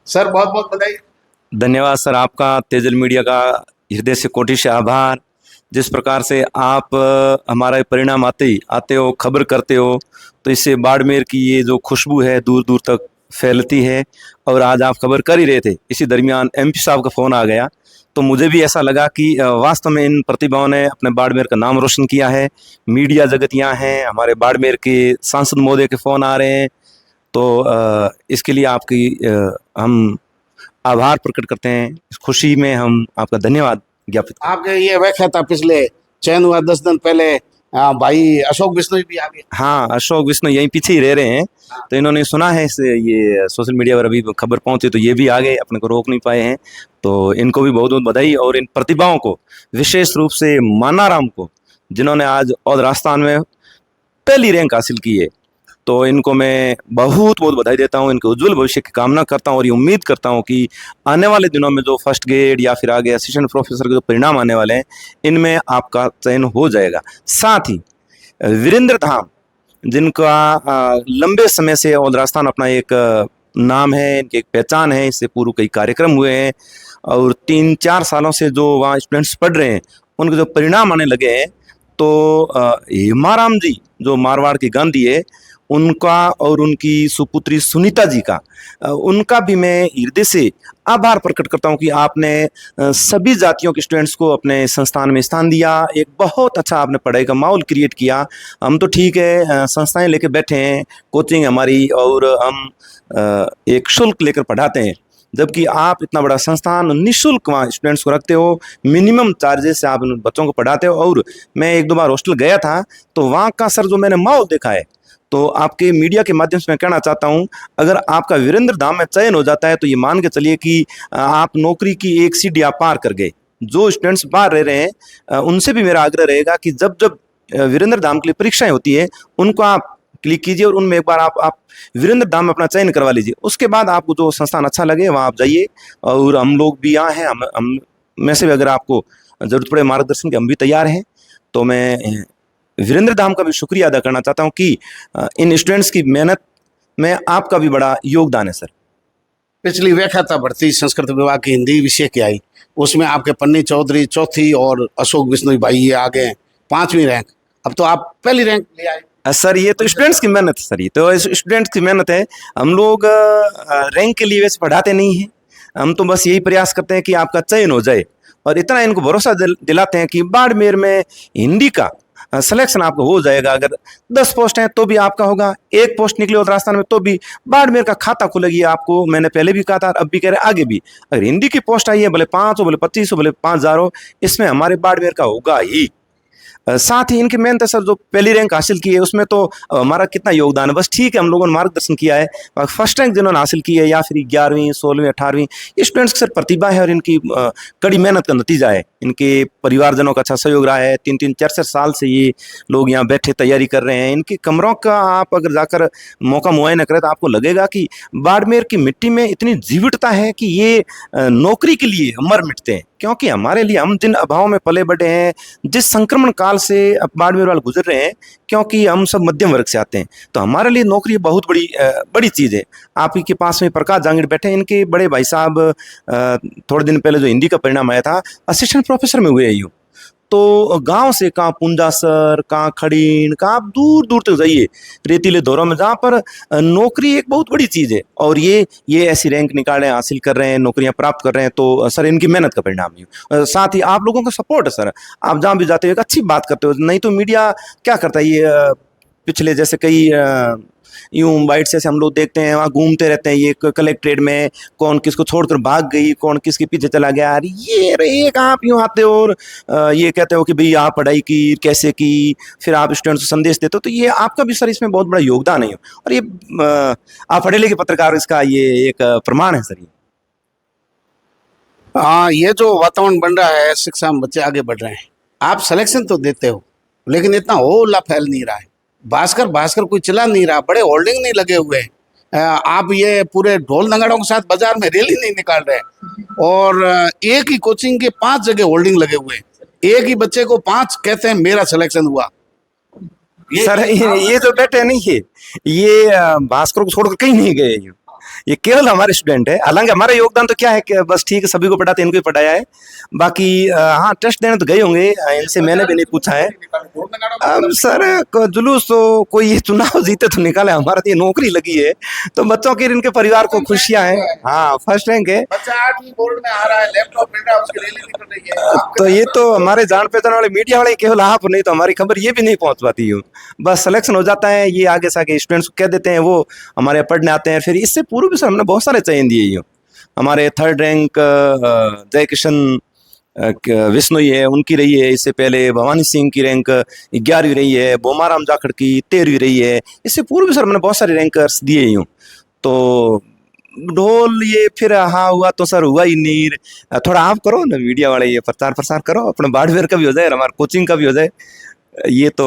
Sir बहुत बहुत बधाई। धन्यवाद सर, आपका तेजल मीडिया का हृदय से कोटि से आभार। जिस प्रकार से आप हमारा ये परिणाम आते हो, खबर करते हो, तो इससे बाड़मेर की ये जो खुशबू है दूर दूर तक फैलती है। और आज आप खबर कर ही रहे थे, इसी दरमियान एमपी साहब का फ़ोन आ गया, तो मुझे भी ऐसा लगा कि वास्तव में इन प्रतिभाओं ने अपने बाड़मेर का नाम रोशन किया है। मीडिया जगत यहाँ है, हमारे बाड़मेर के सांसद महोदय के फ़ोन आ रहे हैं, तो इसके लिए आपकी हम आभार प्रकट करते हैं। इस खुशी में हम आपका धन्यवाद ज्ञापित करते आपके ये व्याख्या था पिछले चयन हुआ 10 दिन पहले। भाई अशोक बिश्नोई भी आ गए। हैं। हाँ, अशोक विष्णु यहीं पीछे ही रह रहे हैं, तो इन्होंने सुना है इसे, ये सोशल मीडिया पर अभी खबर पहुंची तो ये भी आ गए, अपने को रोक नहीं पाए हैं। तो इनको भी बहुत बहुत बधाई, और इन प्रतिभाओं को विशेष रूप से मानाराम को, जिन्होंने आज और राजस्थान में पहली रैंक हासिल की है, तो इनको मैं बहुत बहुत बधाई देता हूँ। इनके उज्जवल भविष्य की कामना करता हूँ और ये उम्मीद करता हूँ कि आने वाले दिनों में जो फर्स्ट ग्रेड या फिर आगे असिस्टेंट प्रोफेसर के जो परिणाम आने वाले हैं, इनमें आपका चयन हो जाएगा। साथ ही वीरेंद्र धाम, जिनका लंबे समय से और राजस्थान अपना एक नाम है, इनकी एक पहचान है, इससे पूर्व कई कार्यक्रम हुए हैं, और 3-4 सालों से जो वहाँ स्टूडेंट्स पढ़ रहे हैं, उनके जो परिणाम आने लगे हैं, तो हेमाराम जी जो मारवाड़ की गांधी है, उनका और उनकी सुपुत्री सुनीता जी का, उनका भी मैं हृदय से आभार प्रकट करता हूं कि आपने सभी जातियों के स्टूडेंट्स को अपने संस्थान में स्थान दिया। एक बहुत अच्छा आपने पढ़ाई का माहौल क्रिएट किया। हम तो ठीक है संस्थाएं लेके बैठे हैं, कोचिंग हमारी, और हम एक शुल्क लेकर पढ़ाते हैं, जबकि आप इतना बड़ा संस्थान निःशुल्क वहाँ स्टूडेंट्स को रखते हो, मिनिमम चार्जेस से आप उन बच्चों को पढ़ाते हो। और मैं 1-2 बार हॉस्टल गया था, तो वहाँ का सर जो मैंने माहौल देखा है, तो आपके मीडिया के माध्यम से मैं कहना चाहता हूँ, अगर आपका वीरेंद्र धाम में चयन हो जाता है, तो ये मान के चलिए कि आप नौकरी की एक सीढ़ी आप पार कर गए। जो स्टूडेंट्स बाहर रह रहे हैं, उनसे भी मेरा आग्रह रहेगा कि जब जब वीरेंद्र धाम के लिए परीक्षाएं होती है, उनको आप क्लिक कीजिए और उनमें एक बार आप वीरेंद्र धाम में अपना चयन करवा लीजिए। उसके बाद आपको जो संस्थान अच्छा लगे वहाँ आप जाइए। और हम लोग भी यहाँ हैं, हम में से भी अगर आपको जरूरत पड़े मार्गदर्शन की, हम भी तैयार हैं। तो मैं वीरेंद्र धाम का भी शुक्रिया अदा करना चाहता हूँ कि इन स्टूडेंट्स की मेहनत में आपका भी बड़ा योगदान है सर। पिछली व्याख्या था भर्ती संस्कृत विभाग की हिंदी विषय की आई, उसमें आपके पन्नी चौधरी चौथी और अशोक बिश्नोई भाई ये आ गए 5वीं रैंक। अब तो आप पहली रैंक ले आए। सर ये तो स्टूडेंट्स की मेहनत है सर, ये तो स्टूडेंट्स की मेहनत है। हम लोग रैंक के लिए वैसे पढ़ाते नहीं हैं, हम तो बस यही प्रयास करते हैं कि आपका चयन हो जाए, और इतना इनको भरोसा दिलाते हैं कि बाड़मेर में हिंदी का सिलेक्शन आपको हो जाएगा। अगर 10 पोस्ट हैं तो भी आपका होगा, 1 पोस्ट निकले हो राजस्थान में तो भी बाड़मेर का खाता खुलेगी। आपको मैंने पहले भी कहा था, अब भी कह रहे आगे भी, अगर हिंदी की पोस्ट आई है, भले 5 हो, भले 25 हो, भले 5000 हो, इसमें हमारे बाड़मेर का होगा ही। साथ ही इनकी मेहनत है सर, जो पहली रैंक हासिल की है उसमें तो हमारा कितना योगदान है, बस ठीक है हम लोगों ने मार्गदर्शन किया है। फर्स्ट रैंक जिन्होंने हासिल की है, या फिर 11वीं 16वीं 18वीं, स्टूडेंट्स की सर प्रतिभा है, और इनकी कड़ी मेहनत का नतीजा है। इनके परिवारजनों का अच्छा सहयोग रहा है। 3-3 4-4 साल से ये लोग यहाँ बैठे तैयारी कर रहे हैं। इनके कमरों का आप अगर जाकर मौका मुआयना करें, तो आपको लगेगा कि बाड़मेर की मिट्टी में इतनी जीवटता है कि ये नौकरी के लिए मर मिटते हैं। क्योंकि हमारे लिए, हम जिन अभाव में पले बढ़े हैं, जिस संक्रमण काल से अब बाड़मेर वाले गुजर रहे हैं, क्योंकि हम सब मध्यम वर्ग से आते हैं, तो हमारे लिए नौकरी बहुत बड़ी चीज़ है। आप ही के पास में प्रकाश जांगिड़ बैठे हैं, इनके बड़े भाई साहब थोड़े दिन पहले जो हिंदी का परिणाम आया था, असिस्टेंट प्रोफेसर में हुए यूँ। तो गांव से कहाँ पुंजासर, कहाँ खड़ीन, कहाँ आप दूर दूर तक जाइए रेतीले दौरों में, जहाँ पर नौकरी एक बहुत बड़ी चीज़ है, और ये ऐसी रैंक निकाल रहे हैं, हासिल कर रहे हैं, नौकरियां प्राप्त कर रहे हैं, तो सर इनकी मेहनत का परिणाम है। साथ ही आप लोगों का सपोर्ट है सर, आप जहाँ भी जाते हो एक अच्छी बात करते हो। नहीं तो मीडिया क्या करता है, ये पिछले जैसे कई यूं बाइट से हम लोग देखते हैं, वहाँ घूमते रहते हैं, ये कलेक्ट्रेट में कौन किसको छोड़कर भाग गई, कौन किसके पीछे चला गया। यार ये एक आप यूं आते हो और ये कहते हो कि भाई आप पढ़ाई की कैसे की, फिर आप स्टूडेंट्स को संदेश देते हो, तो ये आपका भी सर इसमें बहुत बड़ा योगदान है। और ये आप पढ़े लिखे पत्रकार, इसका ये एक प्रमाण है सर। ये हाँ, ये जो वातावरण बन रहा है, शिक्षा में बच्चे आगे बढ़ रहे हैं। आप सिलेक्शन तो देते हो, लेकिन इतना होला फैल नहीं रहा है। भास्कर भास्कर कोई चला नहीं रहा, बड़े होल्डिंग नहीं लगे हुए हैं। आप ये पूरे ढोल नगाड़ों के साथ बाजार में रैली नहीं निकाल रहे, और एक ही कोचिंग के 5 जगह होल्डिंग लगे हुए हैं। एक ही बच्चे को 5 कहते हैं मेरा सिलेक्शन हुआ। सर ये जो बैठे नहीं है, ये भास्कर को छोड़कर कहीं नहीं गए। ये केवल हमारे स्टूडेंट है। हालांकि हमारा योगदान तो क्या है कि बस ठीक है, सभी को पढ़ाते इनको ही पढ़ाया है। बाकी हाँ, टेस्ट देने तो गए होंगे, इनसे मैंने भी नहीं पूछा है। सर जुलूस तो कोई ये चुनाव जीते तो निकाले, हमारा तो ये नौकरी लगी है, तो बच्चों की इनके परिवार को खुशियां हैं। हाँ, फर्स्ट रैंक है। बच्चा 8वीं बोर्ड में आ रहा है, लैपटॉप मिल रहा है, उसकी रैली निकल रही है। तो ये तो हमारे जान पहचान वाले मीडिया वाले केवल आप, नहीं तो हमारी खबर ये भी नहीं पहुंच पाती यूँ। बस सिलेक्शन हो जाता है, ये आगे से आगे स्टूडेंट्स को कह देते हैं, वो हमारे यहाँ पढ़ने आते हैं। फिर इससे पूर्व भी सर हमने बहुत सारे चयन दिए यूँ। हमारे 3rd रैंक जय किशन विश्नोई है, उनकी रही है। इससे पहले भवानी सिंह की रैंक 11वीं रही है, बोमाराम जाखड़ की 13वीं रही है। इससे पूर्व भी सर मैंने बहुत सारे रैंकर्स दिए यूँ। तो ढोल ये फिर हाँ हुआ तो सर हुआ ही नहीं। थोड़ा आप करो ना मीडिया वाले, ये प्रचार प्रसार करो, अपना बाड़मेर का भी हो जाए और हमारा कोचिंग का भी हो जाए। ये तो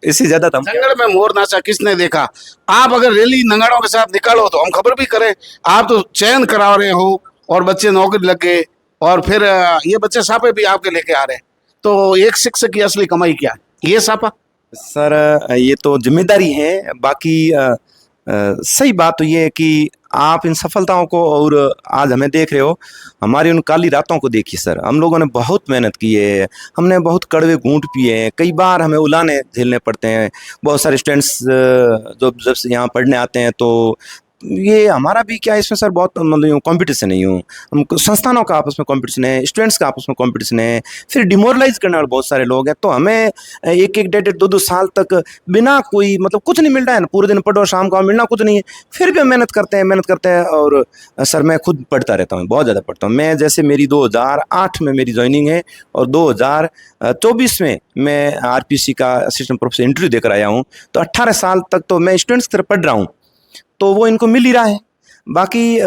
इससे ज्यादा था। जंगल में मोर नाचा किसने देखा। आप अगर रैली नंगाड़ों के साथ निकालो तो हम खबर भी करें। आप तो चयन करा रहे हो और बच्चे नौकरी लग गए, और फिर ये बच्चे सापे भी आपके लेके आ रहे हैं। तो एक शिक्षक की असली कमाई क्या है, ये सापा। सर ये तो जिम्मेदारी है। बाकी सही बात तो ये है कि आप इन सफलताओं को, और आज हमें देख रहे हो, हमारी उन काली रातों को देखिए सर। हम लोगों ने बहुत मेहनत की है, हमने बहुत कड़वे घूंट पिए हैं, कई बार हमें उलाने झेलने पड़ते हैं। बहुत सारे स्टूडेंट्स जब से यहाँ पढ़ने आते हैं, तो ये हमारा भी क्या है इसमें सर, बहुत मतलब कंपटीशन नहीं हूँ हम, संस्थानों का आपस में कंपटीशन है, स्टूडेंट्स का आपस में कंपटीशन है, फिर डिमोरलाइज करने वाले बहुत सारे लोग हैं। तो हमें 1-1, 1.5, 2-2 साल तक बिना कोई मतलब कुछ नहीं मिल रहा है ना, पूरे दिन पढ़ो शाम को आओ, मिलना कुछ नहीं है, फिर भी हम मेहनत करते हैं। और सर मैं खुद पढ़ता रहता हूँ, बहुत ज़्यादा पढ़ता हूँ मैं। जैसे मेरी 2008 में मेरी ज्वाइनिंग है, और 2024 में मैं RPC का असिस्टेंट प्रोफेसर इंटरव्यू देकर आया हूँ। तो 18 साल तक तो मैं स्टूडेंट्स की तरफ पढ़ रहा हूँ, तो वो इनको मिल ही रहा है। बाकी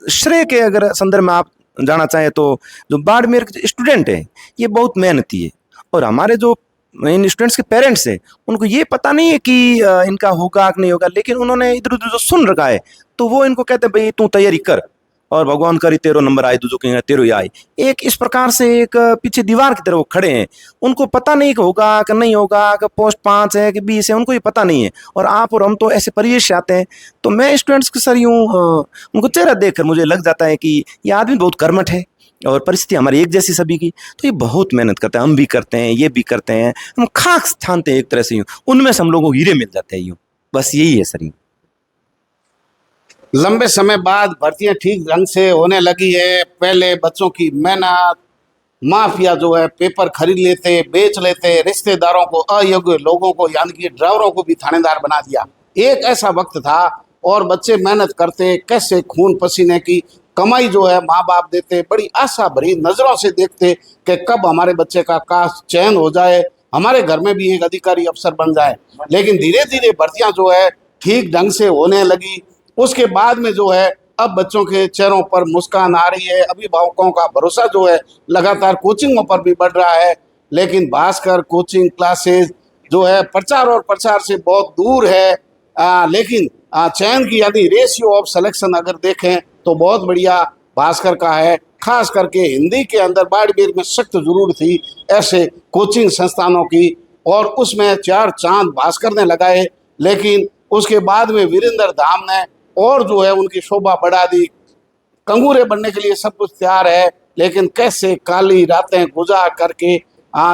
श्रेय के अगर संदर्भ में आप जाना चाहें, तो जो बाड़मेर के स्टूडेंट हैं ये बहुत मेहनती है, और हमारे जो इन स्टूडेंट्स के पेरेंट्स हैं उनको ये पता नहीं है कि इनका होगा कि नहीं होगा, लेकिन उन्होंने इधर उधर जो सुन रखा है, तो वो इनको कहते हैं भाई तू तैयारी कर, और भगवान करी तेरो नंबर आए, दूजो कहेंगे तेरो ही आए। एक इस प्रकार से एक पीछे दीवार की तरह वो खड़े हैं। उनको पता नहीं कि होगा कि नहीं होगा, कि पोस्ट 5 है कि 20 है, उनको ये पता नहीं है। और आप और हम तो ऐसे परिवेश से आते हैं। तो मैं स्टूडेंट्स के सर यूँ उनको चेहरा देखकर मुझे लग जाता है कि ये आदमी बहुत कर्मठ है, और परिस्थिति हमारी एक जैसी सभी की। तो ये बहुत मेहनत करते हैं, हम भी करते हैं, ये भी करते हैं, हम खाक छानते हैं एक तरह से यूँ, उनमें से हम लोगों को हीरे मिल जाते हैं यूँ। बस यही है सर यूँ। लंबे समय बाद भर्तियां ठीक ढंग से होने लगी है। पहले बच्चों की मेहनत, माफिया जो है पेपर खरीद लेते, बेच लेते, रिश्तेदारों को, अयोग्य लोगों को यानी कि ड्राइवरों को भी थानेदार बना दिया। एक ऐसा वक्त था, और बच्चे मेहनत करते, कैसे खून पसीने की कमाई जो है माँ बाप देते, बड़ी आशा भरी नजरों से देखते कि कब हमारे बच्चे का काश चयन हो जाए, हमारे घर में भी एक अधिकारी अफसर बन जाए। लेकिन धीरे धीरे भर्तियां जो है ठीक ढंग से होने लगी। उसके बाद में जो है अब बच्चों के चेहरों पर मुस्कान आ रही है, अभिभावकों का भरोसा जो है लगातार कोचिंगों पर भी बढ़ रहा है। लेकिन भास्कर कोचिंग क्लासेस जो है प्रचार और प्रसार से बहुत दूर है। लेकिन चयन की यदि रेशियो ऑफ सिलेक्शन अगर देखें तो बहुत बढ़िया भास्कर का है। खास करके हिंदी के अंदर बाड़मेर में सख्त जरूर थी ऐसे कोचिंग संस्थानों की, और उसमें 4 चांद भास्कर ने लगाए। लेकिन उसके बाद में वीरेंद्र धाम ने और जो है उनकी शोभा बढ़ा दी। कंगूरे बनने के लिए सब कुछ तैयार है, लेकिन कैसे काली रातें गुजार करके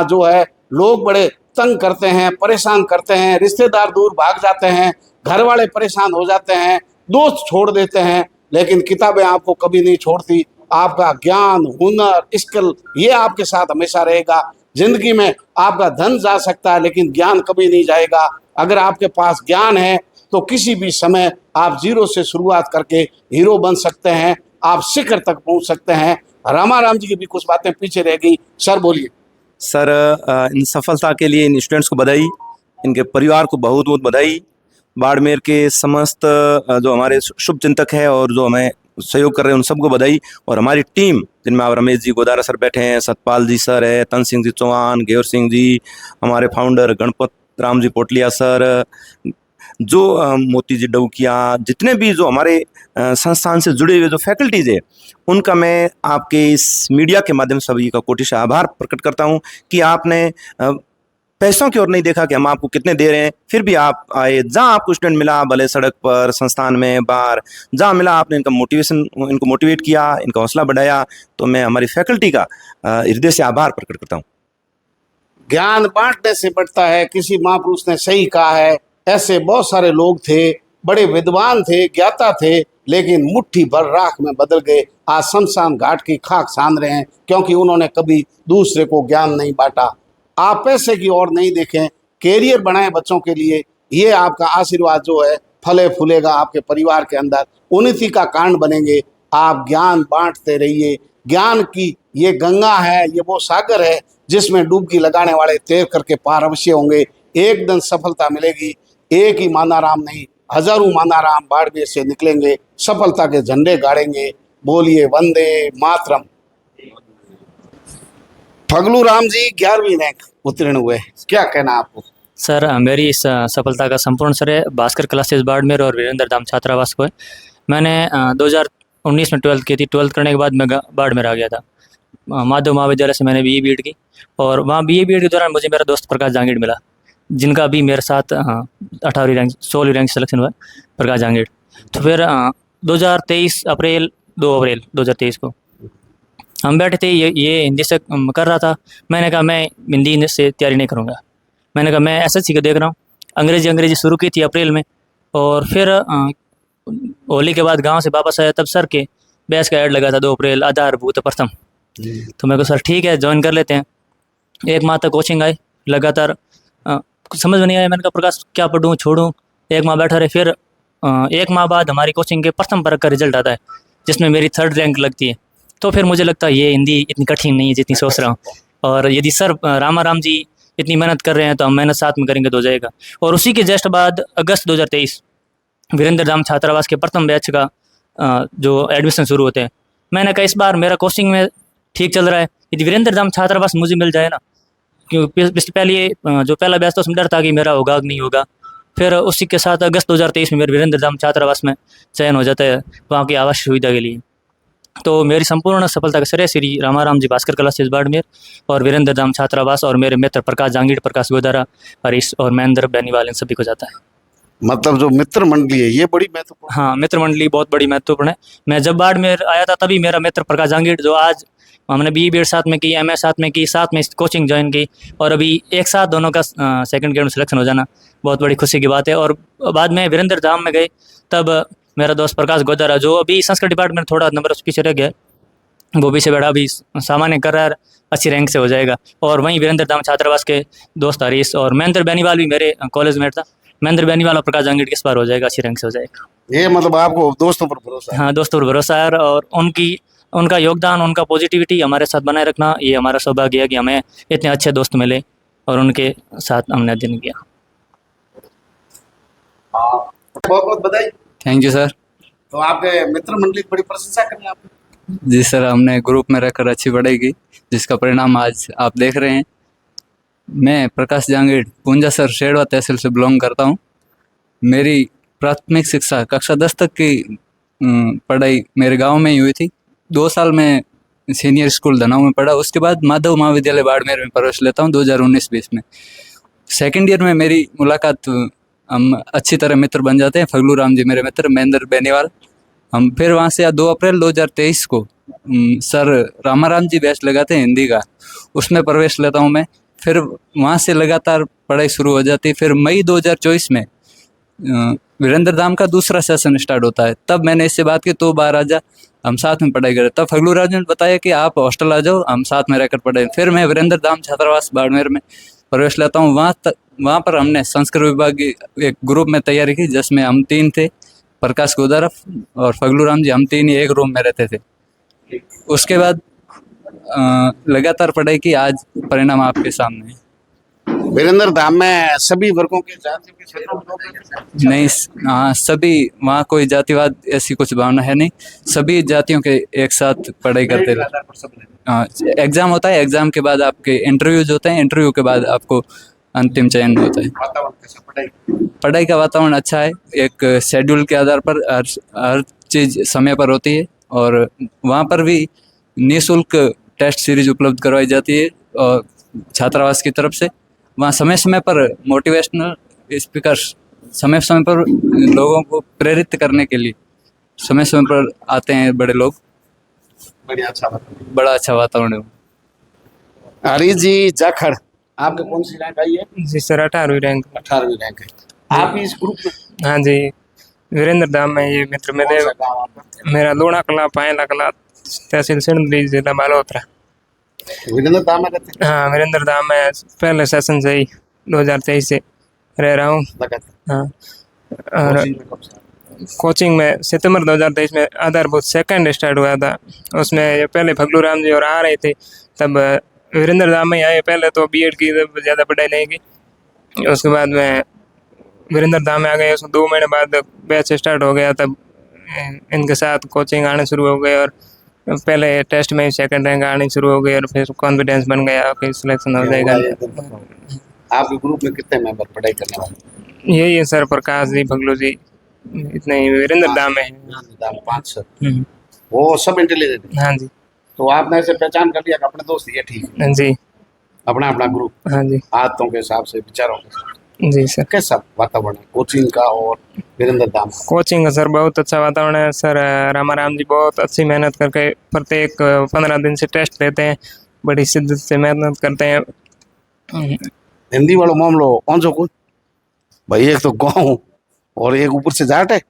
जो है लोग बड़े तंग करते हैं, परेशान करते हैं, रिश्तेदार दूर भाग जाते हैं, घर वाले परेशान हो जाते हैं, दोस्त छोड़ देते हैं, लेकिन किताबें आपको कभी नहीं छोड़ती। आपका ज्ञान, हुनर, स्किल ये आपके साथ हमेशा रहेगा। जिंदगी में आपका धन जा सकता है, लेकिन ज्ञान कभी नहीं जाएगा। अगर आपके पास ज्ञान है तो किसी भी समय आप जीरो से शुरुआत करके हीरो बन सकते हैं, आप शिखर तक पहुंच सकते हैं। रामाराम जी की भी कुछ बातें पीछे रह गई। सर बोलिए। सर इन सफलता के लिए इन स्टूडेंट्स को बधाई, इनके परिवार को बहुत बहुत बधाई। बाड़मेर के समस्त जो हमारे शुभ चिंतक हैं और जो हमें सहयोग कर रहे हैं उन सबको बधाई। और हमारी टीम जिनमें आप रमेश जी गोदारा सर बैठे हैं, सतपाल जी सर है, तन सिंह जी चौहान, घेवर सिंह जी, हमारे फाउंडर गणपत राम जी पोटलिया सर, जो मोती जी डौकिया, जितने भी जो हमारे संस्थान से जुड़े हुए जो फैकल्टीज है, उनका मैं आपके इस मीडिया के माध्यम से सभी का कोटि से आभार प्रकट करता हूं कि आपने पैसों की ओर नहीं देखा कि हम आपको कितने दे रहे हैं, फिर भी आप आए। जहाँ आपको स्टूडेंट मिला, भले सड़क पर, संस्थान में, बाहर, जहाँ मिला आपने इनको मोटिवेट किया, इनका हौसला बढ़ाया। तो मैं हमारी फैकल्टी का हृदय से आभार प्रकट करता हूँ। ज्ञान बांटने से बढ़ता है, किसी महापुरुष ने सही कहा है। ऐसे बहुत सारे लोग थे, बड़े विद्वान थे, ज्ञाता थे, लेकिन मुट्ठी भर राख में बदल गए। आज शमशान घाट की खाक सान रहे हैं, क्योंकि उन्होंने कभी दूसरे को ज्ञान नहीं बांटा। आप पैसे की ओर नहीं देखें, कैरियर बनाएं बच्चों के लिए। ये आपका आशीर्वाद जो है फले फूलेगा आपके परिवार के अंदर, उन्नति का कारण बनेंगे। आप ज्ञान बांटते रहिए। ज्ञान की ये गंगा है, ये वो सागर है जिसमें डुबकी लगाने वाले तैर करके पार अवश्य होंगे। एक दिन सफलता मिलेगी। एक ही मानाराम नहीं, हजारों मानाराम बाड़मेर से निकलेंगे, सफलता के झंडे गाड़ेंगे। बोलिए वंदे मातरम। फगलू राम जी 11वीं रैंक उत्तीर्ण हुए, क्या कहना आपको? सर मेरी इस सफलता का संपूर्ण श्रेय भास्कर क्लासेस बाड़मेर और वीरेंद्र धाम छात्रावास को है। मैंने 2019 में 12th की थी। 12th करने के बाद मैं बाड़मेर आ गया था। माधव महाविद्यालय से मैंने BE बीएड की, और वहाँ BE बीएड के दौरान मुझे मेरा दोस्त प्रकाश जांगीड़ मिला, जिनका भी मेरे साथ 18वीं रैंक 16वीं रैंक सिलेक्शन हुआ, प्रकाश जांगीड़। तो फिर 2023 अप्रैल 2 अप्रैल 2023 को हम बैठे थे, ये हिंदी से कर रहा था। मैंने कहा मैं हिंदी से तैयारी नहीं करूँगा। मैंने कहा मैं SSC का देख रहा हूँ। अंग्रेजी शुरू की थी अप्रैल में, और फिर होली के बाद गांव से वापस आया, तब सर के बैच का ऐड लगा था 2 अप्रैल आधारभूत प्रथम। तो मैं को सर ठीक है ज्वाइन कर लेते हैं। 1 माह तक कोचिंग आई लगातार, कुछ समझ में नहीं आया। मैंने कहा प्रकाश क्या पढ़ूँ छोड़ूँ, 1 माह बैठा रहे। फिर 1 माह बाद हमारी कोचिंग के प्रथम वर्ग का रिजल्ट आता है, जिसमें मेरी 3rd रैंक लगती है। तो फिर मुझे लगता है ये हिंदी इतनी कठिन नहीं है जितनी सोच रहा हूँ, और यदि सर रामाराम जी इतनी मेहनत कर रहे हैं तो हम मेहनत साथ में करेंगे तो हो जाएगा। और उसी के जस्ट बाद अगस्त 2023 वीरेंद्र धाम छात्रावास के प्रथम बैच का जो एडमिशन शुरू होते हैं। मैंने कहा इस बार मेरा कोचिंग में ठीक चल रहा है, यदि वीरेंद्र धाम छात्रावास मुझे मिल जाए ना, क्योंकि पहले जो पहला बैच था उसमें डर था कि मेरा होगा कि नहीं होगा। फिर उसी के साथ अगस्त 2023 में मेरे वीरेंद्र धाम छात्रावास में चयन हो जाता है वहाँ की आवास सुविधा के लिए। तो मेरी संपूर्ण सफलता का श्रेय श्री रामाराम जी भास्कर क्लासेस बाड़मेर और वीरेंद्र धाम छात्रावास और मेरे मित्र प्रकाश जांगीड़, प्रकाश गोदारा, हरीश और महेंद्र बैनीवाल, इन सभी को जाता है। मतलब जो मित्र मंडली है ये बड़ी महत्वपूर्ण। हाँ, मित्र मंडली बहुत बड़ी महत्वपूर्ण है। मैं जब बाड़मेर आया था तभी मेरा मित्र प्रकाश जांगीड़, जो आज हमने BE बीएड साथ में की, MS साथ में की, साथ में कोचिंग ज्वाइन की, और अभी एक साथ दोनों का 2nd ग्रेड में सिलेक्शन हो जाना बहुत बड़ी खुशी की बात है। और बाद में वीरेंद्र धाम में गए तब मेरा दोस्त प्रकाश गोदारा, जो अभी संस्कृत डिपार्टमेंट थोड़ा नंबर पीछे रह गया, वो पीछे बैठा, अभी सामान्य कर रहा है, अच्छी रैंक से हो जाएगा। और वहीं वीरेंद्र धाम छात्रावास के दोस्त हरीश और महेंद्र बैनीवाल भी मेरे कॉलेज मेट था। महेंद्र बैनीवाल और प्रकाश जांगीड़ किस बार हो जाएगा, अच्छी रैंक से हो जाएगा। ये मतलब आपको दोस्तों पर भरोसा है? हाँ, दोस्तों पर भरोसा है, और उनका योगदान, उनका पॉजिटिविटी हमारे साथ बनाए रखना, ये हमारा सौभाग्य है कि हमें इतने अच्छे दोस्त मिले और उनके साथ हमने अध्ययन किया। बहुत बहुत बधाई। Thank you sir. तो आपके मित्र मंडली की बड़ी प्रशंसा करें आपने। जी सर, हमने ग्रुप में रहकर अच्छी पढ़ाई की, जिसका परिणाम आज आप देख रहे हैं। मैं प्रकाश जांगीड़ पूंजासर शेड़वा तहसील से बिलोंग करता हूँ। मेरी प्राथमिक शिक्षा कक्षा 10 तक की पढ़ाई मेरे गांव में ही हुई थी। 2 साल में सीनियर स्कूल धनाऊ में पढ़ा। उसके बाद माधव महाविद्यालय बाड़मेर में प्रवेश लेता हूँ 2019-20 में। 2nd ईयर में मेरी मुलाकात, हम अच्छी तरह मित्र बन जाते हैं। फगलू राम जी मेरे मित्र, महेंद्र बैनीवाल। हम फिर वहाँ से 2 अप्रैल 2023 को सर रामाराम जी बैच लगाते हैं हिंदी का, उसमें प्रवेश लेता हूँ मैं। फिर वहाँ से लगातार पढ़ाई शुरू हो जाती है। फिर मई 2024 में वीरेंद्र धाम का दूसरा सेशन स्टार्ट होता है। तब मैंने इससे बात की, तो बाहर आ जा, हम साथ में पढ़ाई करें। तब फगलू राज ने बताया कि आप हॉस्टल आ जाओ, हम साथ में रहकर पढ़ें। फिर मैं वीरेंद्र धाम छात्रावास बाड़मेर में प्रवेश लेता हूँ। वहाँ पर हमने संस्कृत विभाग की एक ग्रुप में तैयारी की, जिसमें हम 3 थे, प्रकाश गोदारा और फगलू राम जी। हम 3 ही एक रूम में रहते थे। उसके बाद लगातार पढ़ाई की, आज परिणाम आपके सामने है। वीरेंद्र धाम में सभी वर्गों के जातियों के क्षेत्रों में लोग नहीं, हाँ, सभी, वहाँ कोई जातिवाद ऐसी कुछ भावना है नहीं। सभी जातियों के एक साथ पढ़ाई करते रहे। हाँ, एग्जाम होता है, एग्जाम के बाद आपके इंटरव्यूज होते हैं, इंटरव्यू के बाद आपको अंतिम चयन होता है। वातावरण कैसा? पढ़ाई का वातावरण अच्छा है। एक शेड्यूल के आधार पर हर चीज़ समय पर होती है, और वहाँ पर भी निःशुल्क टेस्ट सीरीज उपलब्ध करवाई जाती है और छात्रावास की तरफ से। वहाँ समय समय पर मोटिवेशनल स्पीकर्स समय समय पर लोगों को प्रेरित करने के लिए समय समय पर आते हैं बड़े लोग। बढ़िया, अच्छा बात। बड़ा अच्छा वातावरण है। हरी जी जाखड़, आपके कौन सी रैंक आई है? जी सर 18वीं रैंक। 18वीं रैंक है। आप भी इस ग्रुप में? हाँ जी, वीरेंद्र धाम में ये मित्र मेरे। कौन सा गाँव आपका? मेरा लोढ़ा कला, पायला कला, तहसील सिंधरी, जिला मालहोत्रा। वीरेंद्र धाम में रहते हाँ, वीरेंद्र धाम में पहले सेशन से ही 2023 से रह रहा हूँ। लगातार? हाँ, और कोचिंग में कब से? कोचिंग में सितंबर 2023 में आधारभूत सेकंड स्टार्ट हुआ था। उसमें ये पहले फगलू राम जी और आ रहे थे, तब वीरेंद्र धाम में आए। पहले तो बीएड की ज़्यादा पढ़ाई नहीं की, उसके बाद में वीरेंद्र धाम में आ गए। उसको 2 महीने बाद बैच स्टार्ट हो गया, तब इनके साथ कोचिंग आने शुरू हो गए और पहले टेस्ट में सेकंड रैंक आनी शुरू हो गई और फिर कॉन्फिडेंस बन गया कि सिलेक्शन हो जाएगा। आपके ग्रुप में कितने मेंबर पढ़ाई करने वाले? यही है सर, प्रकाश जी, फगलू जी, इतने ही वीरेंद्र धाम में है। 500। वो सब इंटेलिजेंट है। हाँ जी। तो आपने ऐसे पहचान कर लिया कि अपने दोस्त ये ठीक है, जी। अपना अपना ग्रुप, हाँ जी। आदतों के हिसाब से, विचारों के हिसाब से। जी सर। कैसा वातावरण है कोचिंग का और वीरेंद्र धाम का? कोचिंग का सर बहुत अच्छा वातावरण है सर। रामाराम जी बहुत अच्छी मेहनत करके प्रत्येक 15 दिन से टेस्ट लेते हैं, बड़ी शिद्दत से मेहनत करते हैं। हिंदी वालों मामलो कौन सो कुछ भाई, एक तो गाँव और एक ऊपर से जाट है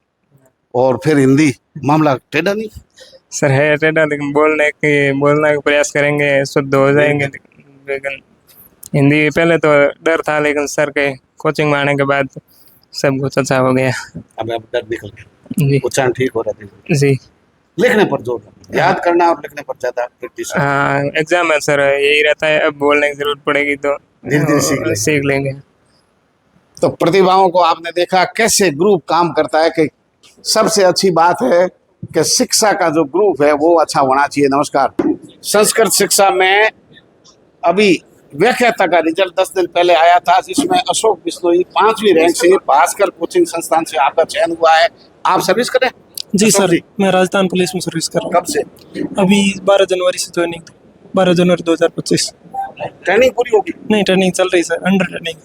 और फिर हिंदी, मामला टेढ़ा नहीं? सर है टेढ़ा, लेकिन बोलने का प्रयास करेंगे, शुद्ध हो जाएंगे। लेकिन हिंदी पहले तो डर था, लेकिन सर के कोचिंग में आने के बाद सब कुछ अच्छा हो गया। अब डर निकल गया, जी। उच्चारण ठीक हो रहा है। जी। लिखने पर जोर, याद करना और लिखने पर ज्यादा प्रैक्टिस। हाँ, एग्जाम है सर, यही रहता है। अब बोलने की जरूरत पड़ेगी तो धीरे-धीरे सीख लेंगे। तो प्रतिभाओं को आपने देखा कैसे ग्रुप काम करता है। कि सबसे अच्छी बात है कि शिक्षा का जो ग्रुप है वो अच्छा होना चाहिए। नमस्कार। संस्कृत शिक्षा में अभी व्याख्याता का रिजल्ट 10 दिन पहले आया था, जिसमें अशोक बिश्नोई 5वीं रैंक से भास्कर कोचिंग संस्थान से आपका चयन हुआ है। आप सर्विस करें? जी अशोक सर, मैं राजस्थान पुलिस में सर्विस कर रहा कब से? हूँ। अभी 12 जनवरी से ज्वाइनिंग, 12 जनवरी 2025। ट्रेनिंग पूरी होगी? नहीं, ट्रेनिंग चल रही सर, अंडर ट्रेनिंग।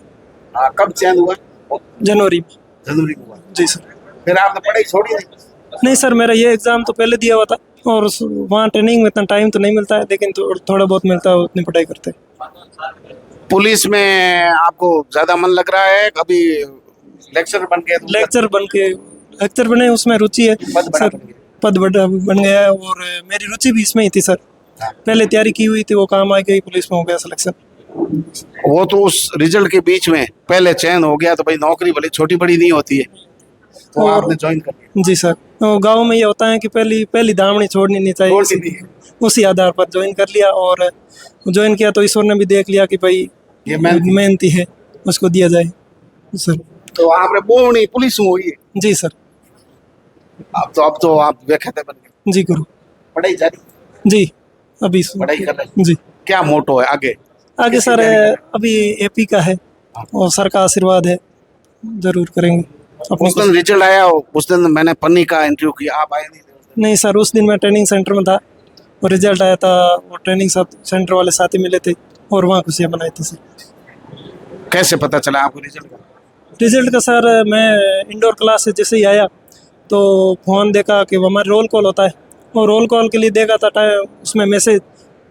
हाँ, कब चयन हुआ? जनवरी में। जनवरी को हुआ। जी सर। फिर आपने पढ़ाई छोड़ी नहीं? नहीं सर, मेरा ये एग्ज़ाम तो पहले दिया हुआ था और वहाँ ट्रेनिंग में इतना टाइम तो नहीं मिलता है, लेकिन थोड़ा बहुत मिलता है, उतनी पढ़ाई करते हैं। पुलिस में आपको ज्यादा मन लग रहा है? कभी लेक्चर बन के? लेक्चर बने, उसमें रुचि है सर। पद बन गया है और मेरी रुचि भी इसमें ही थी सर। पहले तैयारी की हुई थी, वो काम आ गई, पुलिस में हो गया सिलेक्शन। वो तो उस रिजल्ट के बीच में पहले चयन हो गया तो भाई नौकरी भले छोटी बड़ी नहीं होती है, तो और आपने ज्वाइन कर लिया। जी सर, तो गांव में ये होता है कि पहली दामनी छोड़नी नहीं चाहिए, उसी आधार पर ज्वाइन कर लिया। और ज्वाइन किया तो ईश्वर ने भी देख लिया कि भाई ये मेहनती है, उसको दिया जाए सर। तो आपने बोनी पुलिस में हुई है? जी सर। अब तो आप व्याख्याता बन गए। जी गुरु। पढ़ाई जारी? जी, अभी पढ़ाई कर रहे? जी। क्या मोटो है आगे सर अभी एपी का है और सर का आशीर्वाद है, जरूर करेंगे। उस दिन रिजल्ट आया, उस दिन मैंने पन्नी का इंटरव्यू किया, आप आए नहीं? नहीं सर, उस दिन मैं ट्रेनिंग सेंटर में था और रिजल्ट आया था, वो ट्रेनिंग सेंटर वाले साथी मिले थे और वहाँ खुशियाँ मनाई थी सर। कैसे पता चला आपको रिजल्ट का सर, मैं इंडोर क्लास से जैसे ही आया तो फ़ोन देखा कि वो हमारा रोल कॉल होता है, और रोल कॉल के लिए देखा था उसमें मैसेज,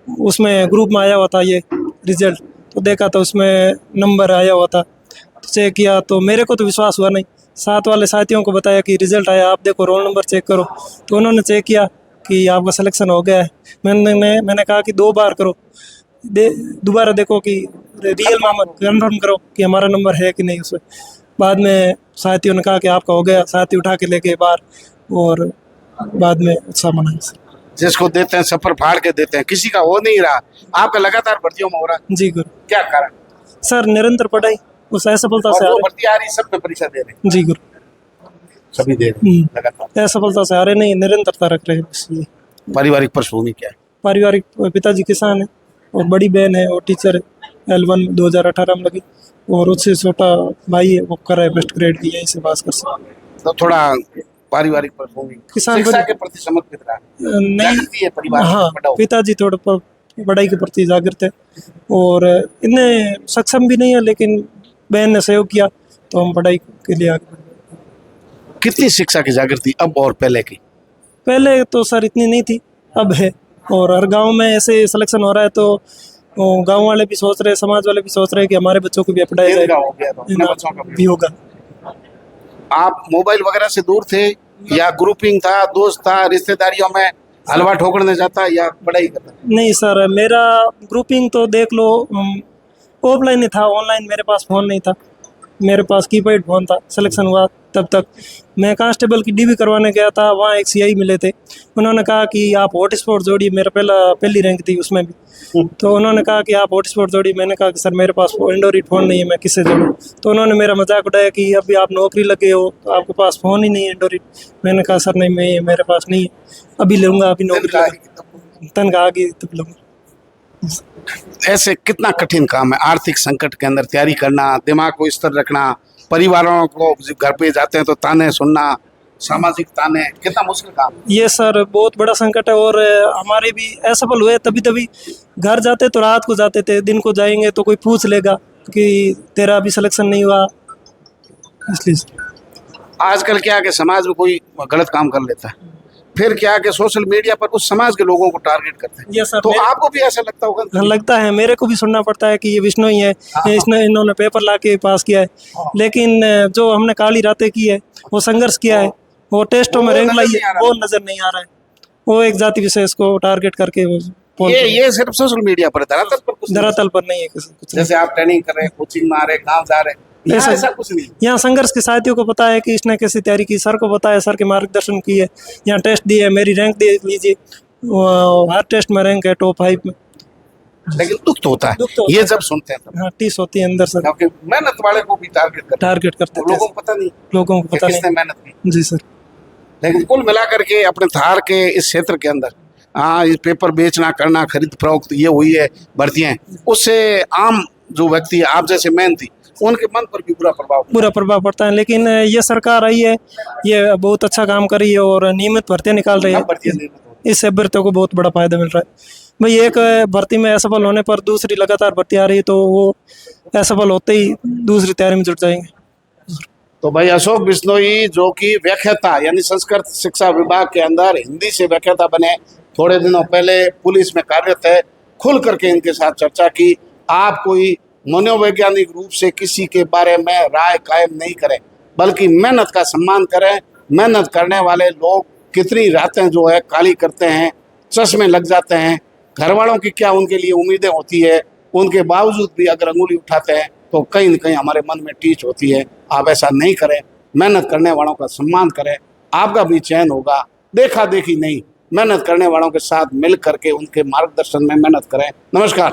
उसमें ग्रुप में आया हुआ था ये रिजल्ट, तो देखा तो उसमें नंबर आया हुआ था, तो चेक किया तो मेरे को तो विश्वास हुआ नहीं। साथ वाले साथियों को बताया कि रिजल्ट आया, आप देखो रोल नंबर चेक करो, तो उन्होंने चेक किया कि आपका सिलेक्शन हो गया है। मैंने कहा कि 2 बार करो, दोबारा देखो कि रियल मामला कन्फर्म करो कि हमारा नंबर है कि नहीं उसमें। बाद में साथियों ने कहा कि आपका हो गया, साथी उठा के लेके बाहर, और बाद में उत्साह मनाया। जिसको देते हैं सफर फाड़ के देते हैं, किसी का हो नहीं रहा, आपका लगातार भर्तियों में हो रहा है। जी गुरु। क्या कारण? सर निरंतर पढ़ाई, उस असफलता से भर्ती आ रही, सब में परीक्षा दे रहे? जी गुरु, सभी दे रहे लगातार। असफलता से हारे नहीं, निरंतरता रख रहे हैं। पारिवारिक पृष्ठभूमि क्या है? पारिवारिक, पिताजी किसान है और बड़ी बहन है और टीचर है, L1 2018 में लगी, और उससे छोटा भाई है, वो कर रहा है फर्स्ट ग्रेड की, यहीं से पास कर सकते। तो थोड़ा पारिवारिक पृष्ठभूमि, किसान शिक्षा के प्रति समर्पित रहा नहीं है परिवार। हाँ, पिताजी थोड़ा पढ़ाई के प्रति जागृत है और इतने सक्षम भी नहीं है, लेकिन बहन ने सहयोग किया तो हम पढ़ाई के लिए आगे बढ़े। कितनी शिक्षा की जागृति अब और पहले की? पहले तो सर इतनी नहीं थी, अब है। और हर गांव में ऐसे सिलेक्शन हो रहा है तो गांव वाले भी सोच रहे हैं, समाज वाले भी सोच रहे हैं कि हमारे बच्चों को भी पढ़ाया इनका जाए, हो गया तो अपने बच्चों का भी होगा। आप मोबाइल वगैरह से दूर थे या ग्रुपिंग था, दोस्त था, रिश्तेदारियों में हलवा ठोकने जाता या पढ़ाई करता? नहीं सर, मेरा ग्रुपिंग तो देख लो ऑफलाइन ही था, ऑनलाइन मेरे पास फ़ोन नहीं था, मेरे पास कीपैड फ़ोन था। सिलेक्शन हुआ तब तक मैं कांस्टेबल की डीबी करवाने गया था, वहाँ एक सीआई मिले थे, उन्होंने कहा कि आप हॉटस्पॉट जोड़िए, मेरा पहली रैंक थी उसमें भी, तो उन्होंने कहा कि आप हॉटस्पॉट जोड़िए। मैंने कहा कि सर मेरे पास एंड्रॉइड फ़ोन नहीं है, मैं किससे जोड़ूँ? तो उन्होंने मेरा मजाक उड़ाया कि अभी आप नौकरी लगे हो तो आपके पास फ़ोन ही नहीं है एंड्रॉइड। मैंने कहा सर नहीं, मैं मेरे पास नहीं है, अभी लूँगा, अभी नौकरी लगे, तनख्वाह आ गई तब लूँगा। ऐसे कितना कठिन काम है आर्थिक संकट के अंदर तैयारी करना, दिमाग को स्थिर रखना, परिवारों को घर पे जाते हैं तो ताने सुनना, सामाजिक ताने, कितना मुश्किल काम है। ये सर बहुत बड़ा संकट है और हमारे भी असफल हुए तभी घर जाते तो रात को जाते थे, दिन को जाएंगे तो कोई पूछ लेगा कि तेरा अभी सिलेक्शन नहीं हुआ, इसलिए। आजकल क्या है कि समाज में कोई गलत काम कर लेता है, फिर क्या है कि सोशल मीडिया पर उस समाज के लोगों को टारगेट करते हैं। ये सर तो आपको भी ऐसा लगता होगा? लगता है, मेरे को भी सुनना पड़ता है कि ये विष्णु ही है, इन्होंने पेपर ला के पास किया है, लेकिन जो हमने काली रातें की है, वो संघर्ष किया है, वो टेस्टों में रैंक लाई है, वो नजर नहीं आ रहा है। वो एक जाति विशेष को टारगेट करके वो ये सिर्फ सोशल मीडिया पर है, धरातल पर कुछ नहीं। धरातल पर नहीं है कुछ नहीं। जैसे आप ट्रेनिंग कर रहे हैं, कोचिंग में आ रहे हैं, गाँव जा रहे हैं, यहाँ ऐसा कुछ नहीं। यहाँ संघर्ष के साथियों को पता है कि इसने कैसी तैयारी की, सर को पता है, सर के मार्गदर्शन की है, यहाँ टेस्ट दिए, मेरी रैंक देख लीजिए, हर टेस्ट में रैंक है टॉप 5 में। लेकिन दुख तो होता दुख है तो ये जब सुनते हैं तब, हाँ, टीस होती है अंदर से, क्योंकि मेहनत वाले को भी टारगेट करते लोगों थे, को पता नहीं लोगों को कि पता किसने नहीं। मेहनत की। जी सर। लेकिन कुल मिलाकर के अपने धार के इस क्षेत्र के अंदर ये पेपर बेचना करना, खरीद फरोख्त ये हुई है भर्तियां, उससे आम जो व्यक्ति है, आप जैसे मेहनती, उनके मन पर भी बुरा प्रभाव पड़ता है। लेकिन ये सरकार आई है, ये बहुत अच्छा काम कर रही है और नियमित भर्तियां निकाल रही है, इससे अभ्यर्थियों को बहुत बड़ा फायदा मिल रहा है। भाई एक भर्ती में असफल होने पर दूसरी लगातार भर्ती आ रही है, तो वो असफल होते ही दूसरी तैयारी में जुट जाएंगे। तो भाई अशोक बिश्नोई जो कि व्याख्याता यानी संस्कृत शिक्षा विभाग के अंदर हिंदी से व्याख्याता बने, थोड़े दिनों पहले पुलिस में कार्यरत है, खुल करके इनके साथ चर्चा की। आप कोई मनोवैज्ञानिक रूप से किसी के बारे में राय कायम नहीं करें, बल्कि मेहनत का सम्मान करें। मेहनत करने वाले लोग कितनी रातें जो है काली करते हैं, चश्मे लग जाते हैं, घर वालों की क्या उनके लिए उम्मीदें होती है, उनके बावजूद भी अगर अंगुली उठाते हैं तो कहीं न कहीं हमारे मन में टीच होती है। आप ऐसा नहीं करें, मेहनत करने वालों का सम्मान करें, आपका भी चयन होगा। देखा देखी नहीं, मेहनत करने वालों के साथ मिल करके उनके मार्गदर्शन में मेहनत करें। नमस्कार।